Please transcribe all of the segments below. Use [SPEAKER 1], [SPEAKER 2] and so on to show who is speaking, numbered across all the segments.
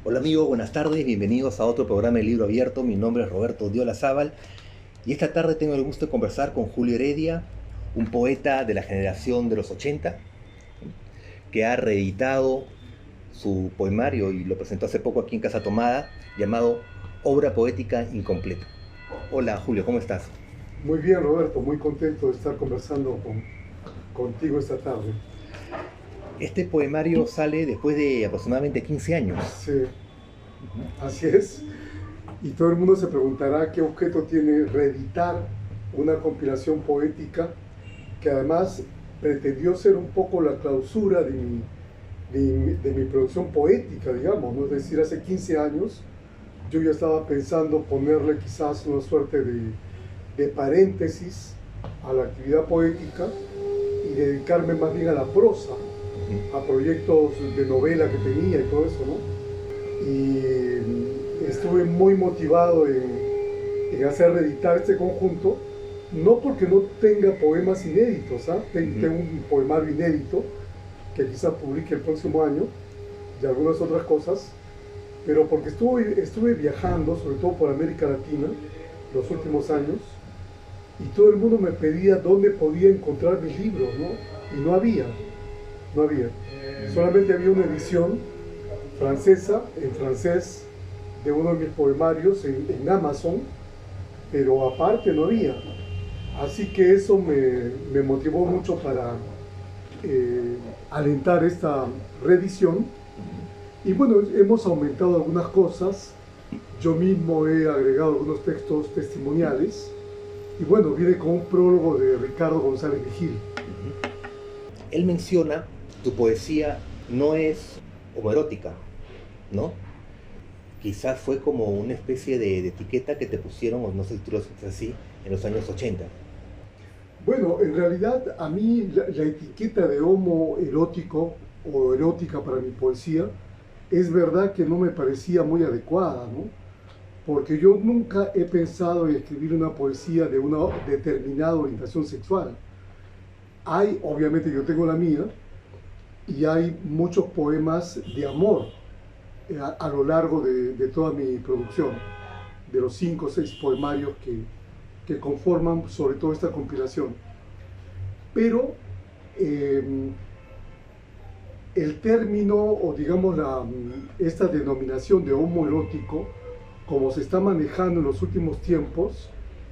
[SPEAKER 1] Hola amigos, buenas tardes, bienvenidos a otro programa de Libro Abierto. Mi nombre es Roberto Diola-Zábal y esta tarde tengo el gusto de conversar con Julio Heredia, un poeta de la generación de los 80, que ha reeditado su poemario y lo presentó hace poco aquí en Casa Tomada, llamado Obra Poética Incompleta. Hola Julio, ¿cómo estás?
[SPEAKER 2] Muy bien, Roberto, muy contento de estar conversando contigo esta tarde.
[SPEAKER 1] Este poemario sale después de aproximadamente 15 años.
[SPEAKER 2] Sí, así es. Y todo el mundo se preguntará qué objeto tiene reeditar una compilación poética que además pretendió ser un poco la clausura de mi producción poética, digamos, ¿no? Es decir, hace 15 años yo ya estaba pensando ponerle quizás una suerte de paréntesis a la actividad poética y dedicarme más bien a la prosa, a proyectos de novela que tenía y todo eso, ¿no? Y estuve muy motivado en hacer reeditar este conjunto, no porque no tenga poemas inéditos, ¿ah? Tengo un poemario inédito que quizás publique el próximo año y algunas otras cosas, pero porque estuve viajando, sobre todo por América Latina, los últimos años, y todo el mundo me pedía dónde podía encontrar mis libros, ¿no? Y no había. Solamente había una edición francesa, en francés, de uno de mis poemarios en Amazon, pero aparte no había. Así que eso me motivó mucho para alentar esta reedición. Y bueno, hemos aumentado algunas cosas. Yo mismo he agregado algunos textos testimoniales. Y bueno, viene con un prólogo de Ricardo González Vigil.
[SPEAKER 1] Él menciona, tu poesía no es homoerótica, ¿no? Quizás fue como una especie de etiqueta que te pusieron, o no sé si tú lo sientes así, en los años 80.
[SPEAKER 2] Bueno, en realidad a mí la etiqueta de homoerótico o erótica para mi poesía es verdad que no me parecía muy adecuada, ¿no? Porque yo nunca he pensado en escribir una poesía de una determinada orientación sexual. Hay, obviamente yo tengo la mía, y hay muchos poemas de amor a lo largo de toda mi producción, de los 5 o 6 poemarios que conforman sobre todo esta compilación. Pero eh, el término, o digamos esta denominación de homoerótico, como se está manejando en los últimos tiempos,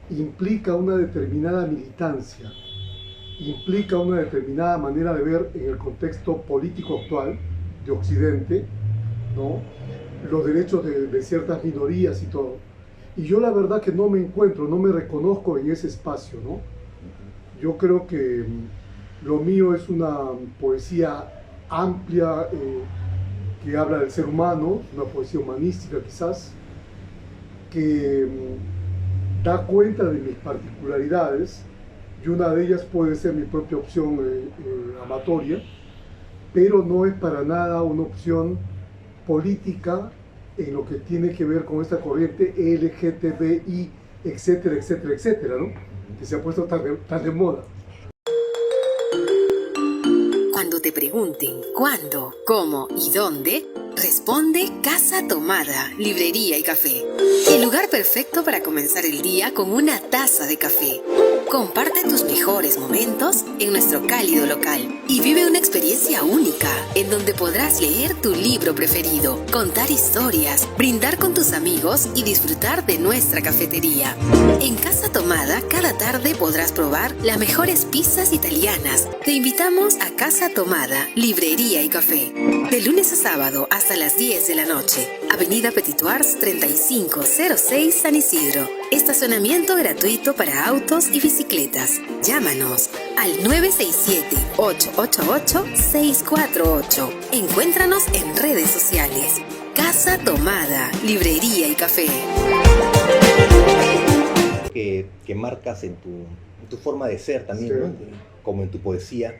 [SPEAKER 2] implica una determinada militancia, implica una determinada manera de ver en el contexto político actual de Occidente, ¿no? Los derechos de ciertas minorías y todo. Y yo la verdad que no me encuentro, no me reconozco en ese espacio, ¿no? Yo creo que lo mío es una poesía amplia, que habla del ser humano, una poesía humanística quizás, que da cuenta de mis particularidades, y una de ellas puede ser mi propia opción amatoria, pero no es para nada una opción política en lo que tiene que ver con esta corriente LGTBI, etcétera, etcétera, etcétera, ¿no? Que se ha puesto tan de moda.
[SPEAKER 3] Cuando te pregunten cuándo, cómo y dónde, responde Casa Tomada, Librería y Café. El lugar perfecto para comenzar el día con una taza de café. Comparte tus mejores momentos en nuestro cálido local y vive una experiencia única en donde podrás leer tu libro preferido, contar historias, brindar con tus amigos y disfrutar de nuestra cafetería. En Casa Tomada, cada tarde podrás probar las mejores pizzas italianas. Te invitamos a Casa Tomada, Librería y Café. De lunes a sábado hasta las 10 de la noche. Avenida Petituars 3506 San Isidro. Estacionamiento gratuito para autos y bicicletas. Llámanos al 967-888-648. Encuéntranos en redes sociales. Casa Tomada, Librería y Café.
[SPEAKER 1] Que marcas en tu forma de ser también,
[SPEAKER 2] Sí.
[SPEAKER 1] ¿no? Como en tu poesía,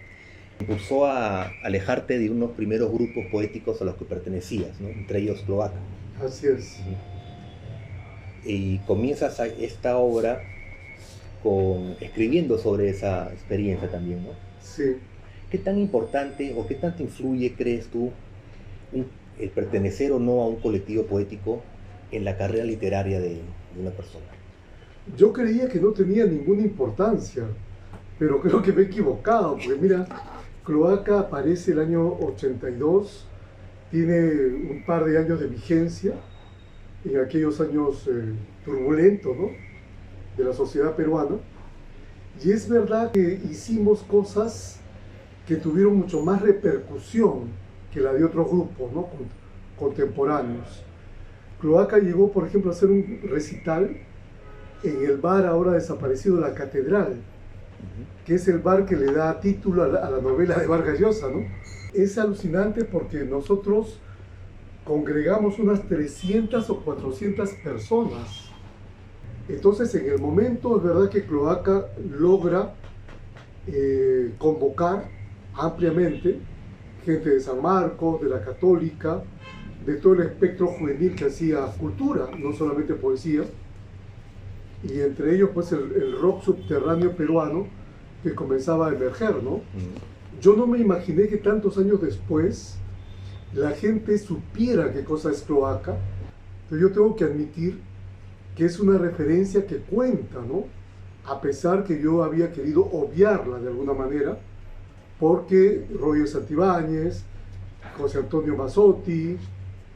[SPEAKER 1] impulsó a alejarte de unos primeros grupos poéticos a los que pertenecías, ¿no? Entre ellos Cloaca.
[SPEAKER 2] Así es.
[SPEAKER 1] Y comienzas esta obra escribiendo sobre esa experiencia también, ¿no?
[SPEAKER 2] Sí.
[SPEAKER 1] ¿Qué tan importante o qué tanto influye, crees tú, el pertenecer o no a un colectivo poético en la carrera literaria de una persona?
[SPEAKER 2] Yo creía que no tenía ninguna importancia, pero creo que me he equivocado, porque mira, Cloaca aparece el año 82, tiene un par de años de vigencia, en aquellos años turbulentos, ¿no?, de la sociedad peruana, y es verdad que hicimos cosas que tuvieron mucho más repercusión que la de otros grupos, ¿no?, contemporáneos. Cloaca llegó, por ejemplo, a hacer un recital en el bar ahora desaparecido, La Catedral, que es el bar que le da título a la novela de Vargas Llosa, ¿no? Es alucinante porque nosotros congregamos unas 300 o 400 personas. Entonces, en el momento, es verdad que Cloaca logra convocar ampliamente gente de San Marcos, de la Católica, de todo el espectro juvenil que hacía cultura, no solamente poesía, y entre ellos pues el rock subterráneo peruano que comenzaba a emerger, ¿no? Yo no me imaginé que tantos años después la gente supiera qué cosa es Cloaca, pero yo tengo que admitir que es una referencia que cuenta, ¿no?, a pesar que yo había querido obviarla de alguna manera, porque Roger Santibáñez, José Antonio Mazzotti,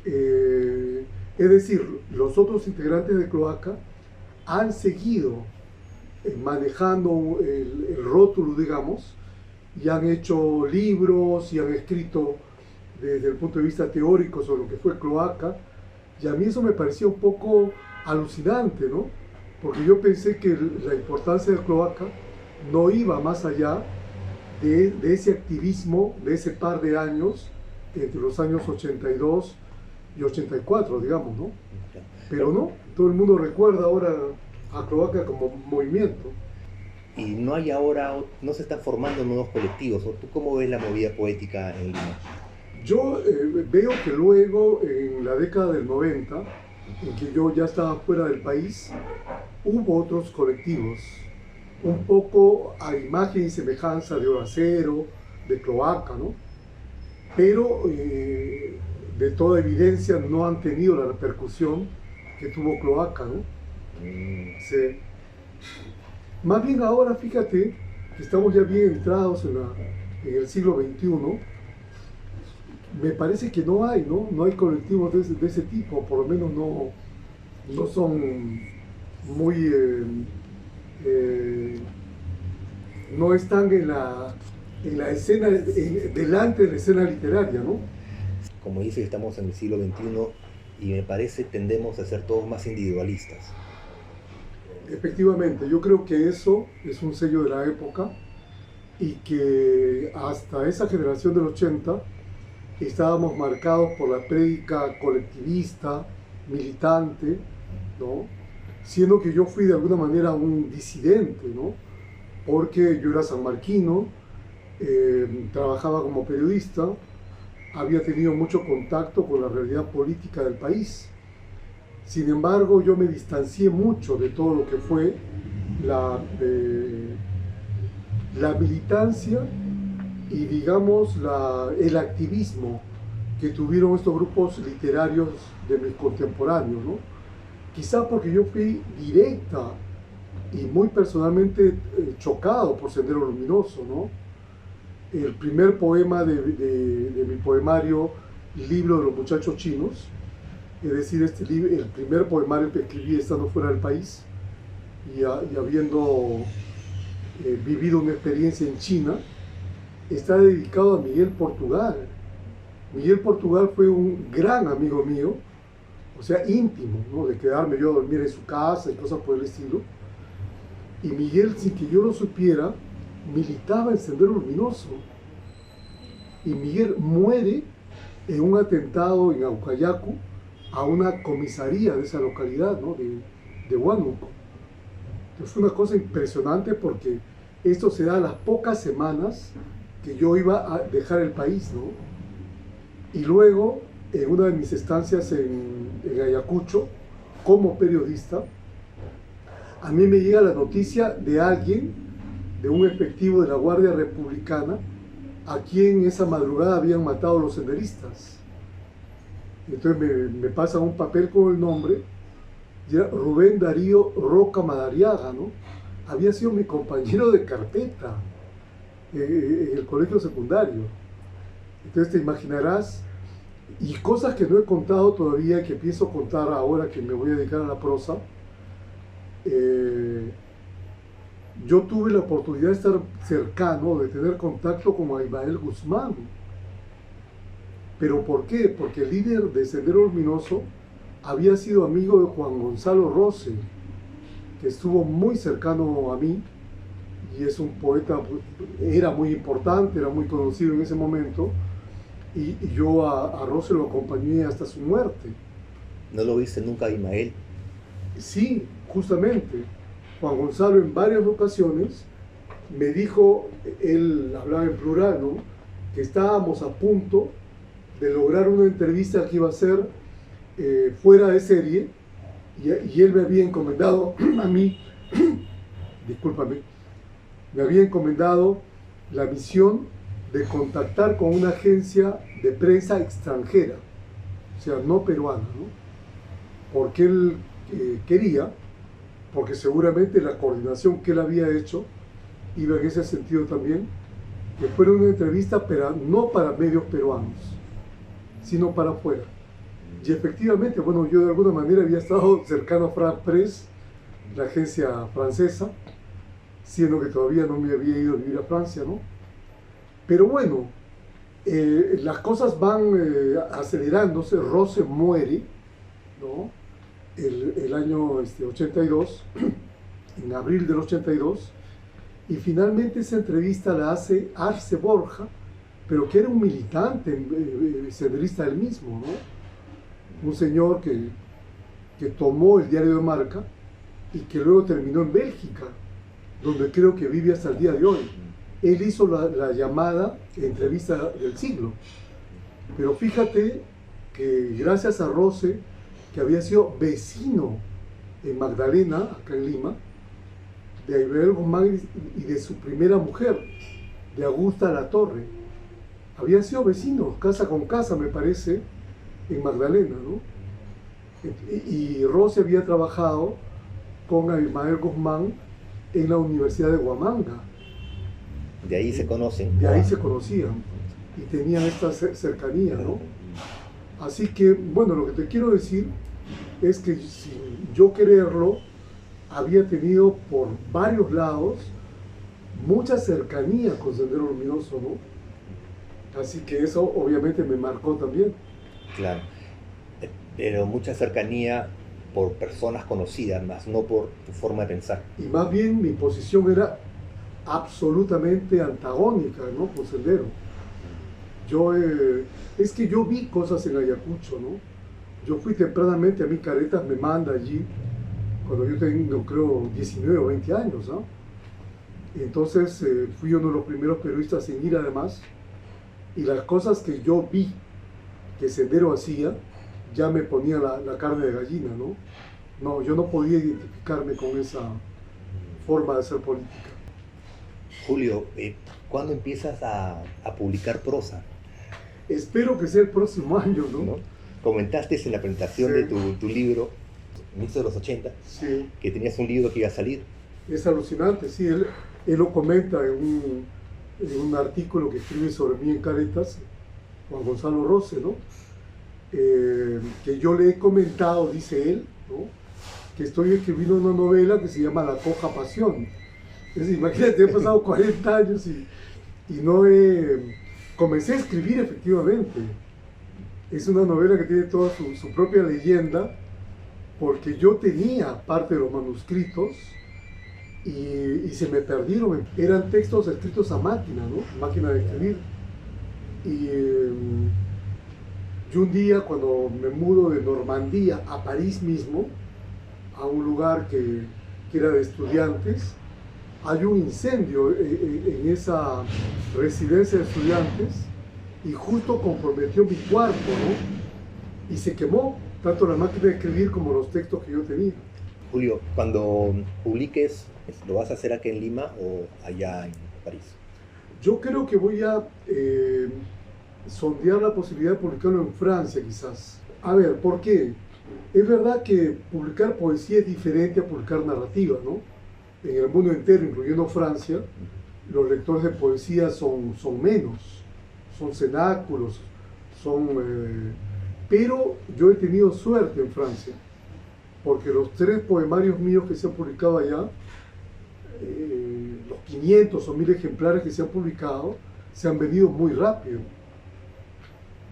[SPEAKER 2] es decir, los otros integrantes de Cloaca han seguido manejando el rótulo, digamos, y han hecho libros y han escrito desde el punto de vista teórico sobre lo que fue Cloaca, y a mí eso me parecía un poco alucinante, ¿no?, porque yo pensé que la importancia de Cloaca no iba más allá de ese activismo de ese par de años, entre los años 82 y 84, digamos, ¿no? Pero no, todo el mundo recuerda ahora a Cloaca como movimiento.
[SPEAKER 1] Y no hay ahora, no se están formando nuevos colectivos. ¿Tú cómo ves la movida poética en Lima?
[SPEAKER 2] Yo veo que luego, en la década del 90, en que yo ya estaba fuera del país, hubo otros colectivos, un poco a imagen y semejanza de Horacero, de Cloaca, ¿no? Pero de toda evidencia no han tenido la repercusión que tuvo Cloaca, ¿no? Sí. Más bien ahora, fíjate, que estamos ya bien entrados en el siglo XXI, me parece que no hay colectivos de ese tipo, por lo menos no son muy... no están en la escena, delante de la escena literaria, ¿no?
[SPEAKER 1] Como dices, estamos en el siglo XXI y me parece tendemos a ser todos más individualistas.
[SPEAKER 2] Efectivamente, yo creo que eso es un sello de la época y que hasta esa generación del 80 estábamos marcados por la prédica colectivista, militante, ¿no?, siendo que yo fui de alguna manera un disidente, ¿no?, porque yo era sanmarquino, trabajaba como periodista, había tenido mucho contacto con la realidad política del país. Sin embargo, yo me distancié mucho de todo lo que fue la militancia y, digamos, el activismo que tuvieron estos grupos literarios de mis contemporáneos, ¿no? Quizá porque yo fui directa y muy personalmente chocado por Sendero Luminoso, ¿no? El primer poema de mi poemario, Libro de los Muchachos Chinos, es decir, el primer poemario que escribí estando fuera del país y habiendo vivido una experiencia en China, está dedicado a Miguel Portugal. Miguel Portugal fue un gran amigo mío, o sea, íntimo, ¿no?, de quedarme yo a dormir en su casa y cosas por el estilo. Y Miguel, sin que yo lo supiera, militaba en Sendero Luminoso. Y Miguel muere en un atentado en Aucayacu a una comisaría de esa localidad, ¿no?, de Huánuco. Entonces fue una cosa impresionante porque esto se da a las pocas semanas que yo iba a dejar el país, ¿no? Y luego, en una de mis estancias en Ayacucho, como periodista, a mí me llega la noticia de alguien, de un efectivo de la Guardia Republicana, a quien esa madrugada habían matado los senderistas. Entonces me pasan un papel con el nombre, y era Rubén Darío Roca Madariaga, ¿no? Había sido mi compañero de carpeta en el colegio secundario. Entonces te imaginarás, y cosas que no he contado todavía, que pienso contar ahora que me voy a dedicar a la prosa. Yo tuve la oportunidad de estar cercano, de tener contacto con Abimael Guzmán. ¿Pero por qué? Porque el líder de Sendero Luminoso había sido amigo de Juan Gonzalo Rose, que estuvo muy cercano a mí, y es un poeta, era muy importante, era muy conocido en ese momento, y yo a Rose lo acompañé hasta su muerte.
[SPEAKER 1] ¿No lo viste nunca, Abimael?
[SPEAKER 2] Sí, justamente. Juan Gonzalo en varias ocasiones me dijo, él hablaba en plural, ¿no?, que estábamos a punto de lograr una entrevista que iba a ser fuera de serie, y él me había encomendado a mí, discúlpame, me había encomendado la misión de contactar con una agencia de prensa extranjera, o sea, no peruana, ¿no? Porque él quería, porque seguramente la coordinación que él había hecho iba en ese sentido también, que fuera una entrevista, pero no para medios peruanos, sino para afuera. Y efectivamente, bueno, yo de alguna manera había estado cercano a France Press, la agencia francesa, siendo que todavía no me había ido a vivir a Francia, ¿no? Pero bueno, las cosas van acelerándose. Rose muere, ¿no?, el año 82, en abril del 82, y finalmente esa entrevista la hace Arce Borja, pero que era un militante senderista del mismo, ¿no? Un señor que tomó el diario de Marca y que luego terminó en Bélgica, donde creo que vive hasta el día de hoy. Él hizo la llamada entrevista del siglo. Pero fíjate que gracias a Rose, que había sido vecino en Magdalena, acá en Lima, de Abimael Guzmán y de su primera mujer, de Augusta Latorre, habían sido vecinos, casa con casa, me parece, en Magdalena, ¿no? Y Rose había trabajado con Abimael Guzmán en la Universidad de Huamanga.
[SPEAKER 1] De ahí se conocen.
[SPEAKER 2] De ahí se conocían y tenían esta cercanía, ¿no? Así que, bueno, lo que te quiero decir es que sin yo quererlo, había tenido por varios lados mucha cercanía con Sendero Luminoso, ¿no? Así que eso obviamente me marcó también.
[SPEAKER 1] Claro, pero mucha cercanía por personas conocidas, más no por tu forma de pensar.
[SPEAKER 2] Y más bien mi posición era absolutamente antagónica, ¿no?, con Sendero. Es que yo vi cosas en Ayacucho, ¿no? Yo fui tempranamente, a mí Caretas me manda allí cuando yo tengo, creo, 19 o 20 años, ¿no? Entonces fui uno de los primeros periodistas en ir, además, y las cosas que yo vi que Sendero hacía ya me ponía la carne de gallina, ¿no? No, yo no podía identificarme con esa forma de hacer política.
[SPEAKER 1] Julio, ¿cuándo empiezas a publicar prosa?
[SPEAKER 2] Espero que sea el próximo año, ¿no?
[SPEAKER 1] Comentaste en la presentación
[SPEAKER 2] Sí.
[SPEAKER 1] de tu libro, inicio de los 80,
[SPEAKER 2] Sí.
[SPEAKER 1] que tenías un libro que iba a salir.
[SPEAKER 2] Es alucinante, sí, él lo comenta en un artículo que escribe sobre mí en Caretas, Juan Gonzalo Rose, ¿no? Que yo le he comentado, dice él, ¿no?, que estoy escribiendo una novela que se llama La Coja Pasión. Es decir, imagínate, he pasado 40 años y no comencé a escribir efectivamente. Es una novela que tiene toda su propia leyenda, porque yo tenía parte de los manuscritos y se me perdieron. Eran textos escritos a máquina, ¿no? Máquina de escribir. Y yo un día, cuando me mudo de Normandía a París mismo, a un lugar que era de estudiantes, hay un incendio en esa residencia de estudiantes y justo comprometió mi cuarto, ¿no? Y se quemó tanto la máquina de escribir como los textos que yo tenía.
[SPEAKER 1] Julio, cuando publiques, ¿lo vas a hacer aquí en Lima o allá en París?
[SPEAKER 2] Yo creo que voy a sondear la posibilidad de publicarlo en Francia, quizás. A ver, ¿por qué? Es verdad que publicar poesía es diferente a publicar narrativa, ¿no? En el mundo entero, incluyendo Francia, los lectores de poesía son menos, son cenáculos, pero yo he tenido suerte en Francia, porque los 3 poemarios míos que se han publicado allá, los 500 o 1000 ejemplares que se han publicado, se han vendido muy rápido.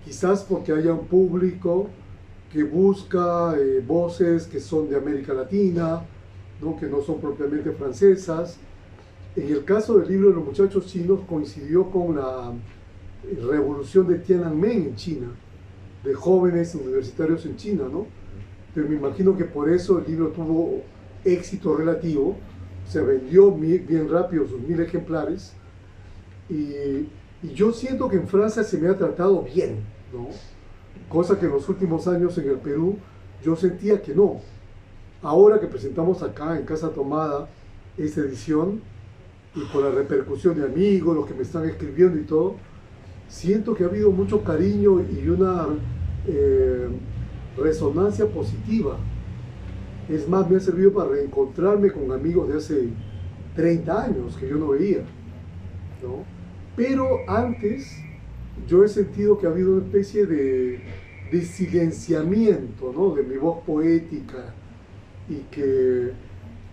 [SPEAKER 2] Quizás porque haya un público que busca voces que son de América Latina, ¿no? Que no son propiamente francesas. En el caso del libro de los muchachos chinos coincidió con la revolución de Tiananmen en China, de jóvenes universitarios en China, ¿no? Pero me imagino que por eso el libro tuvo éxito relativo, se vendió bien rápido sus 1000 ejemplares, y yo siento que en Francia se me ha tratado bien, ¿no? Cosa que en los últimos años en el Perú yo sentía que no. Ahora que presentamos acá en Casa Tomada esta edición, y por la repercusión de amigos, los que me están escribiendo y todo, siento que ha habido mucho cariño y una resonancia positiva. Es más, me ha servido para reencontrarme con amigos de hace 30 años que yo no veía, ¿no? Pero antes yo he sentido que ha habido una especie de silenciamiento, ¿no? De mi voz poética, y que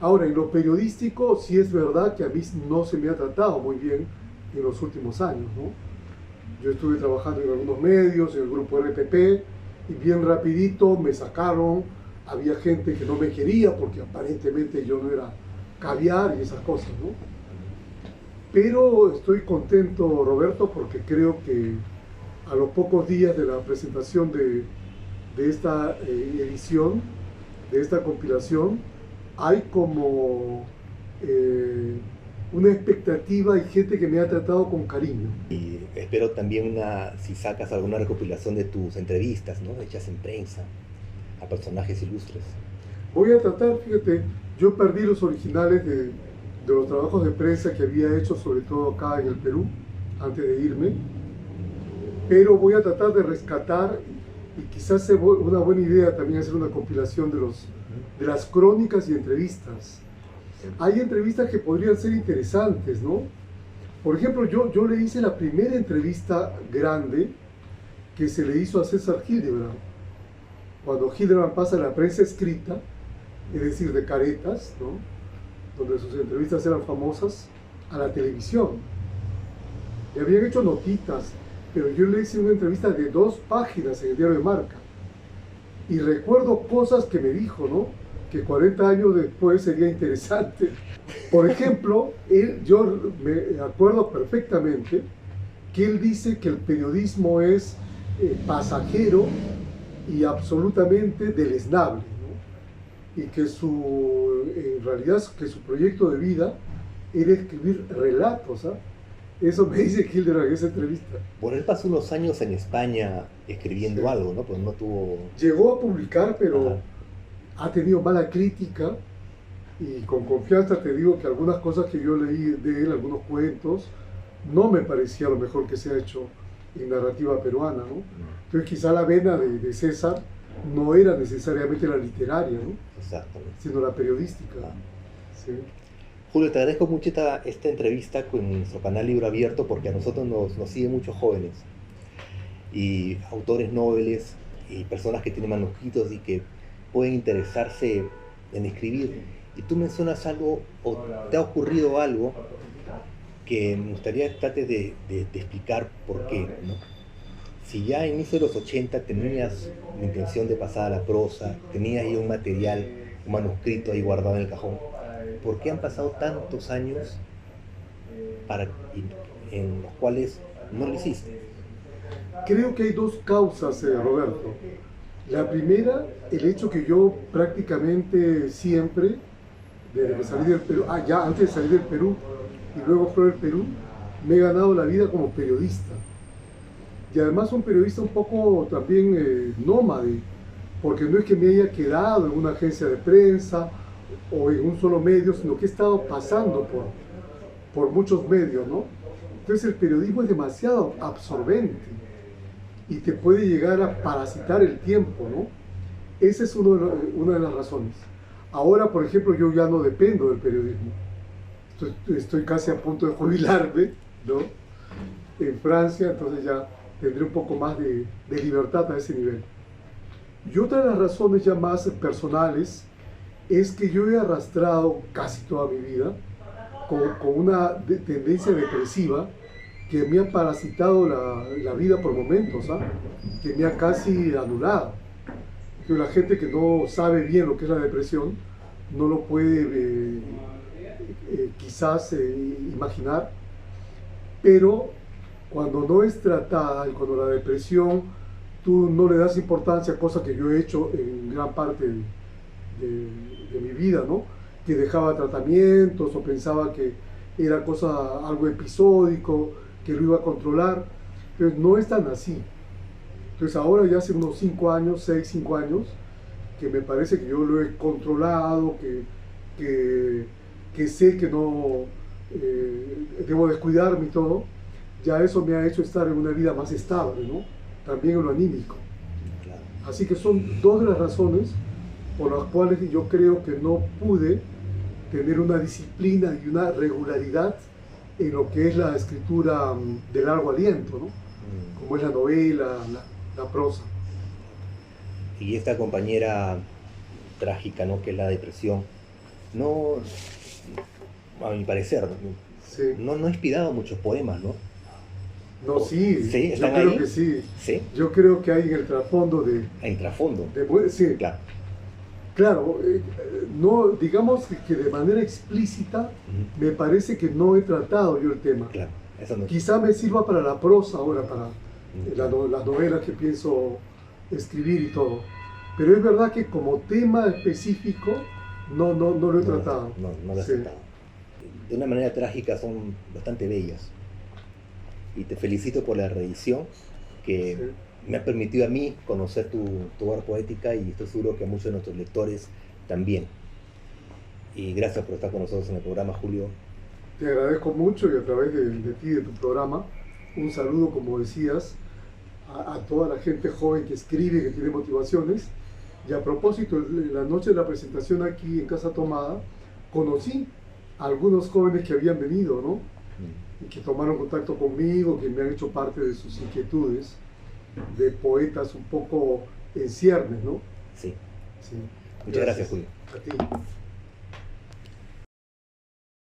[SPEAKER 2] ahora en lo periodístico sí es verdad que a mí no se me ha tratado muy bien en los últimos años, ¿no? Yo estuve trabajando en algunos medios, en el grupo RPP, y bien rapidito me sacaron. Había gente que no me quería porque aparentemente yo no era caviar y esas cosas, ¿no? Pero estoy contento, Roberto, porque creo que a los pocos días de la presentación de esta edición, de esta compilación, hay como una expectativa y gente que me ha tratado con cariño.
[SPEAKER 1] Y espero también si sacas alguna recopilación de tus entrevistas, ¿no? Hechas en prensa, a personajes ilustres.
[SPEAKER 2] Voy a tratar, fíjate, yo perdí los originales de los trabajos de prensa que había hecho, sobre todo acá en el Perú, antes de irme, pero voy a tratar de rescatar, y quizás sea una buena idea también hacer una compilación de las crónicas y entrevistas. Hay entrevistas que podrían ser interesantes, ¿no? Por ejemplo, yo le hice la primera entrevista grande que se le hizo a César Hildebrand, cuando Hildebrand pasa a la prensa escrita, es decir, de caretas, ¿no? Donde sus entrevistas eran famosas, a la televisión. Le habían hecho notitas, pero yo le hice una entrevista de 2 páginas en el diario de Marca. Y recuerdo cosas que me dijo, ¿no? Que 40 años después sería interesante. Por ejemplo, yo me acuerdo perfectamente que él dice que el periodismo es pasajero y absolutamente deleznable, ¿no? Y que en realidad que su proyecto de vida era escribir relatos, ¿ah? Eso me dice Hildebrand en esa entrevista.
[SPEAKER 1] Bueno, él pasó unos años en España escribiendo
[SPEAKER 2] Sí.
[SPEAKER 1] algo, ¿no? Pero no tuvo...
[SPEAKER 2] Llegó a publicar, pero
[SPEAKER 1] Ajá.
[SPEAKER 2] ha tenido mala crítica, y con confianza te digo que algunas cosas que yo leí de él, algunos cuentos, no me parecía lo mejor que se ha hecho en narrativa peruana, ¿no? Entonces quizá la vena de César no era necesariamente la literaria, ¿no?
[SPEAKER 1] Exactamente.
[SPEAKER 2] Sino la periodística.
[SPEAKER 1] Ah.
[SPEAKER 2] Sí.
[SPEAKER 1] Julio, te agradezco mucho esta entrevista con nuestro canal Libro Abierto, porque a nosotros nos siguen muchos jóvenes y autores nobles y personas que tienen manuscritos y que pueden interesarse en escribir. Y tú mencionas algo, o te ha ocurrido algo, que me gustaría que trates de explicar por qué, ¿no? Si ya a inicio de los 80 tenías la intención de pasar a la prosa, tenías ahí un material, un manuscrito ahí guardado en el cajón, ¿por qué han pasado tantos años en los cuales no lo hiciste?
[SPEAKER 2] Creo que hay 2 causas, Roberto. La primera, el hecho que yo prácticamente siempre, desde que salí del Perú, ya antes de salir del Perú y luego fuera del Perú, me he ganado la vida como periodista. Y además un periodista un poco también nómade, porque no es que me haya quedado en una agencia de prensa o en un solo medio, sino que he estado pasando por muchos medios, ¿no? Entonces el periodismo es demasiado absorbente. y te puede llegar a parasitar el tiempo, ¿no? Esa es una de las razones. Ahora, por ejemplo, yo ya no dependo del periodismo. Estoy casi a punto de jubilarme, ¿no? En Francia, entonces ya tendré un poco más de libertad a ese nivel. Y otra de las razones ya más personales es que yo he arrastrado casi toda mi vida con una tendencia depresiva que me ha parasitado la vida por momentos, ¿ah? Que me ha casi anulado. Pero la gente que no sabe bien lo que es la depresión no lo puede quizás imaginar, pero cuando no es tratada y cuando la depresión tú no le das importancia, cosa que yo he hecho en gran parte de mi vida, ¿no? Que dejaba tratamientos o pensaba que era algo episódico, que lo iba a controlar, pero no es tan así. Entonces ahora ya hace unos 5 años, 5 años, que me parece que yo lo he controlado, que sé que no debo descuidarme y todo, ya eso me ha hecho estar en una vida más estable, ¿no? También en lo anímico.
[SPEAKER 1] Claro.
[SPEAKER 2] Así que son dos de las razones por las cuales yo creo que no pude tener una disciplina y una regularidad en lo que es la escritura de largo aliento, ¿no? Como es la novela, la prosa.
[SPEAKER 1] Y esta compañera trágica, ¿no? Que es la depresión, no, a mi parecer,
[SPEAKER 2] Sí.
[SPEAKER 1] no ha inspirado muchos poemas, ¿no?
[SPEAKER 2] No, sí,
[SPEAKER 1] ¿Sí?
[SPEAKER 2] yo
[SPEAKER 1] ¿Están
[SPEAKER 2] creo
[SPEAKER 1] ahí?
[SPEAKER 2] que sí.
[SPEAKER 1] ¿Sí?
[SPEAKER 2] Yo creo que hay en el trasfondo
[SPEAKER 1] En trasfondo.
[SPEAKER 2] sí,
[SPEAKER 1] Claro.
[SPEAKER 2] claro, no, digamos que de manera explícita me parece que no he tratado yo el tema.
[SPEAKER 1] Claro. Eso no.
[SPEAKER 2] Quizá me sirva para la prosa ahora, para las novelas que pienso escribir y todo. Pero es verdad que como tema específico no lo he tratado.
[SPEAKER 1] No lo has tratado. De una manera trágica son bastante bellas. Y te felicito por la reedición que me ha permitido a mí conocer tu obra poética y estoy seguro que a muchos de nuestros lectores también. Y gracias por estar con nosotros en el programa, Julio.
[SPEAKER 2] Te agradezco mucho y a través de ti, de tu programa, un saludo, como decías, a toda la gente joven que escribe, que tiene motivaciones. Y a propósito, la noche de la presentación aquí en Casa Tomada, conocí a algunos jóvenes que habían venido, ¿no? Y que tomaron contacto conmigo, que me han hecho parte de sus inquietudes, de poetas un poco en ciernes, ¿no?
[SPEAKER 1] Sí.
[SPEAKER 2] Sí.
[SPEAKER 1] Muchas gracias, Julio.
[SPEAKER 2] A ti.